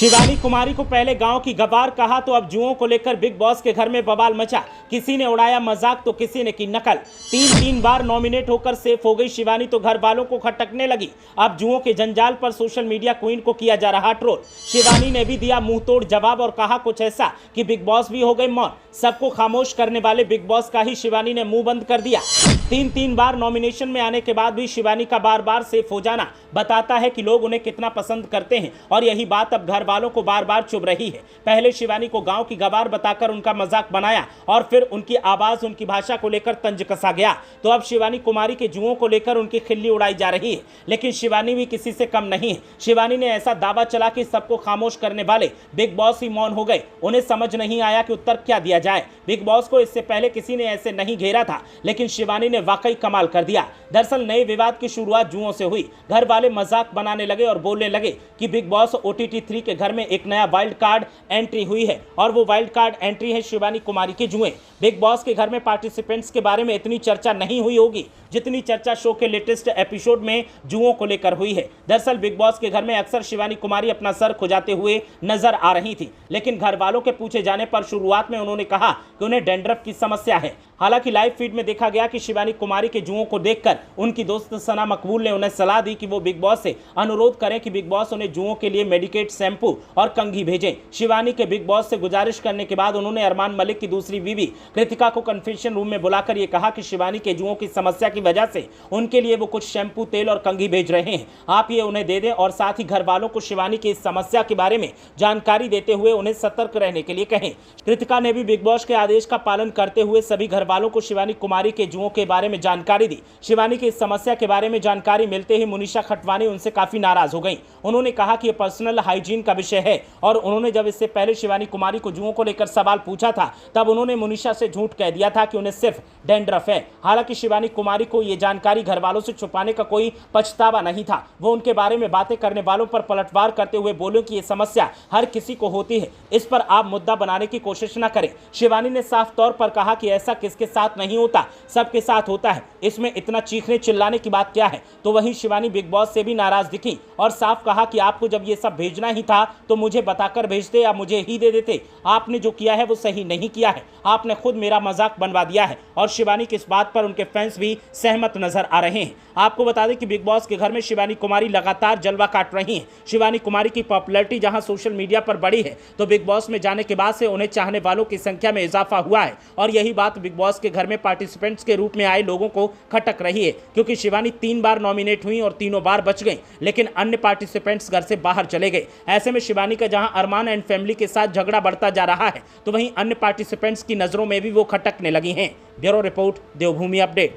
शिवानी कुमारी को पहले गांव की गवार कहा तो अब जुओं को लेकर बिग बॉस के घर में बवाल मचा। किसी ने उड़ाया मजाक तो किसी ने की नकल। तीन बार नॉमिनेट होकर सेफ हो गई शिवानी तो घर वालों को खटकने लगी। अब जुओं के जंजाल पर सोशल मीडिया क्वीन को किया जा रहा ट्रोल। शिवानी ने भी दिया मुंह तोड़ जवाब और कहा कुछ ऐसा कि बिग बॉस भी हो गए मौन। सबको खामोश करने वाले बिग बॉस का ही शिवानी ने मुंह बंद कर दिया। तीन बार नॉमिनेशन में आने के बाद भी शिवानी का बार बार सेफ हो जाना बताता है कि लोग उन्हें कितना पसंद करते हैं और यही बात अब घर वालों को बार बार चुभ रही है। पहले शिवानी को गांव की गवार बताकर उनका मजाक बनाया और फिर उनकी आवाज उनकी भाषा को लेकर तंज कसा गया तो अब शिवानी कुमारी के जुओं को लेकर उनकी खिल्ली उड़ाई जा रही है। लेकिन शिवानी भी किसी से कम नहीं है। शिवानी ने ऐसा दावा चला कि सबको खामोश करने वाले बिग बॉस ही मौन हो गए। उन्हें समझ नहीं आया कि उत्तर क्या दिया जाए। बिग बॉस को इससे पहले किसी ने ऐसे नहीं घेरा था लेकिन शिवानी ने वाकई कमाल कर दिया। दरअसल नए विवाद की शुरुआत जुओं से हुई। घर वाले मजाक बनाने लगे और बोलने लगे कि बिग बॉस OTT 3 के घर में एक नया वाइल्ड कार्ड एंट्री हुई है और वो वाइल्ड कार्ड एंट्री है शिवानी कुमारी के जुए। बिग बॉस के घर में पार्टिसिपेंट्स के बारे में इतनी चर्चा नहीं हुई होगी जितनी चर्चा शो के लेटेस्ट एपिसोड में जुओं को लेकर हुई है। दरअसल बिग बॉस के घर में अक्सर शिवानी कुमारी अपना सर खुजाते हुए नजर आ रही थी लेकिन घर वालों के पूछे जाने पर शुरुआत में उन्होंने कहा कि उन्हें डैंड्रफ की समस्या है। हालांकि लाइव फीड में देखा गया कि शिवानी कुमारी के जुओं को देखकर उनकी दोस्त सना मकबूल ने उन्हें सलाह दी कि वो बिग बॉस से अनुरोध करें कि बिग बॉस उन्हें जुओं के लिए मेडिकेट शैम्पू और कंघी भेजें। शिवानी के बिग बॉस से गुजारिश करने के बाद उन्होंने अरमान मलिक की दूसरी बीवी कृतिका को कन्फेशन रूम में बुलाकर ये कहा कि शिवानी के जुओं की समस्या की वजह से उनके लिए वो कुछ शैम्पू तेल और कंघी भेज रहे हैं, आप ये उन्हें दे दें और साथ ही घर वालों को शिवानी की इस समस्या के बारे में जानकारी देते हुए उन्हें सतर्क रहने के लिए कहें। कृतिका ने भी बिग बॉस के आदेश का पालन करते हुए सभी घर वालों को शिवानी कुमारी के जुओं के बारे में जानकारी दी। शिवानी की इस समस्या के बारे में जानकारी मिलते ही मुनीषा खटवानी उनसे काफी नाराज हो गई। उन्होंने कहा कि यह पर्सनल हाइजीन का विषय है और उन्होंने जब इससे पहले शिवानी कुमारी को जुओं को लेकर सवाल पूछा था तब उन्होंने मुनीषा से झूठ कह दिया था कि उन्हें सिर्फ डैंड्रफ है। हालांकि शिवानी कुमारी को यह जानकारी घर वालों से छुपाने का कोई पछतावा नहीं था। वो उनके बारे में बातें करने वालों पर पलटवार करते हुए बोले कि यह समस्या हर किसी को होती है, इस पर आप मुद्दा बनाने की कोशिश न करें। शिवानी ने साफ तौर पर कहा कि ऐसा किसके साथ नहीं होता, सबके साथ होता है, इसमें इतना चीखने चिल्लाने की बात क्या है। तो वहीं शिवानी बिग बॉस से भी नाराज दिखी और साफ कहा कि आपको जब ये सब भेजना ही था तो मुझे बताकर भेजते या मुझे ही दे देते। आपने जो किया है वो सही नहीं किया है, आपने खुद मेरा मजाक बनवा दिया है। और शिवानी की इस बात पर उनके फैंस भी सहमत नजर आ रहे हैं। आपको बता दें कि बिग बॉस के घर में शिवानी कुमारी लगातार जलवा काट रही हैं। शिवानी कुमारी की पॉपुलैरिटी जहां सोशल मीडिया पर बढ़ी है तो बिग बॉस में जाने के बाद से उन्हें चाहने वालों की संख्या में इजाफा हुआ है और यही बात बिग बॉस के घर में पार्टिसिपेंट्स के रूप में आए लोगों को खटक रही है क्योंकि शिवानी 3 बार नॉमिनेट हुई और तीनों बार बच गई लेकिन अन्य पार्टिसिपेंट्स घर से बाहर चले गए। ऐसे में शिवानी का जहां अरमान एंड फैमिली के साथ झगड़ा बढ़ता जा रहा है तो वहीं अन्य पार्टिसिपेंट्स की नजरों में भी वो खटकने लगी हैं। ब्यूरो रिपोर्ट, देवभूमि अपडेट।